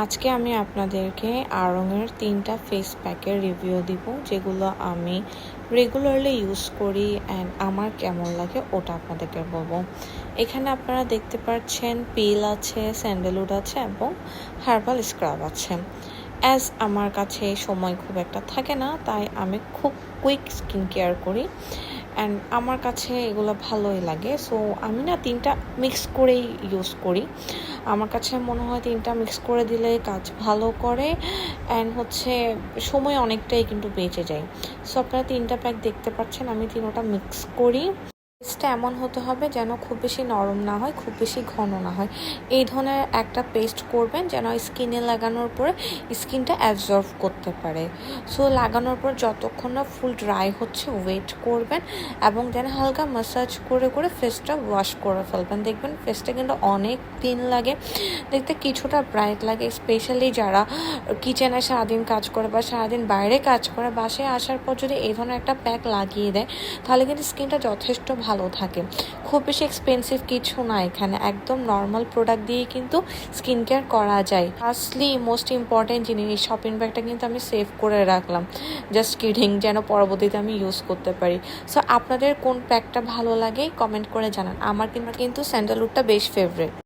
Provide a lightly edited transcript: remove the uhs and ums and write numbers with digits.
আজকে আমি আপনাদেরকে আড়ং-এর 3টা ফেস প্যাকের রিভিউ দিব, যেগুলো আমি রেগুলারলি ইউজ করি অ্যান্ড আমার কেমন লাগে ওটা আপনাদেরকে বলবো। এখানে আপনারা দেখতে পাচ্ছেন পিল আছে, স্যান্ডেলউড আছে এবং হার্বাল স্ক্রাব আছে। অ্যাজ আমার কাছে সময় খুব একটা থাকে না, তাই আমি খুব কুইক স্কিন কেয়ার করি অ্যান্ড আমার কাছে এগুলো ভালোই লাগে। সো আমি না 3টা মিক্স করেই ইউজ করি। আমার কাছে মনে হয় 3টা মিক্স করে দিলে কাজ ভালো করে অ্যান্ড সময় অনেকটাই কিন্তু বেঁচে যায়। সো আপনারা 3টা প্যাক দেখতে পাচ্ছেন, আমি 3টা মিক্স করি। পেস্টটা এমন হতে হবে যেন খুব বেশি নরম না হয়, খুব বেশি ঘন না হয়। এই ধরনের একটা পেস্ট করবেন যেন স্কিনে লাগানোর পরে স্কিনটা অ্যাবজর্ব করতে পারে। সো লাগানোর পর যতক্ষণ না ফুল ড্রাই হচ্ছে ওয়েট করবেন এবং যেন হালকা ম্যাসাজ করে করে ফেসটা ওয়াশ করে ফেলবেন। দেখবেন ফেসটা কিন্তু অনেক দিন লাগে, দেখতে কিছুটা ব্রাইট লাগে। স্পেশালি যারা কিচেনে সারাদিন কাজ করে বা সারাদিন বাইরে কাজ করে, বাসায় আসার পর যদি এই ধরনের একটা প্যাক লাগিয়ে দেয় তাহলে কিন্তু স্কিনটা যথেষ্ট ভালো থাকে। খুব বেশি এক্সপেন্সিভ কিছু না, এখানে একদম নর্মাল প্রোডাক্ট দিয়ে কিন্তু স্কিন কেয়ার করা যায়। ফার্স্টলি মোস্ট ইম্পর্টেন্ট জিনিস, শপিং ব্যাগটা কিন্তু আমি সেভ করে রাখলাম, জাস্ট কিডিং, যেন পরবর্তীতে আমি ইউজ করতে পারি। সো আপনাদের কোন প্যাকটা ভালো লাগে কমেন্ট করে জানান। আমার কিন্তু স্যান্ডেলউডটা বেশ ফেভারিট।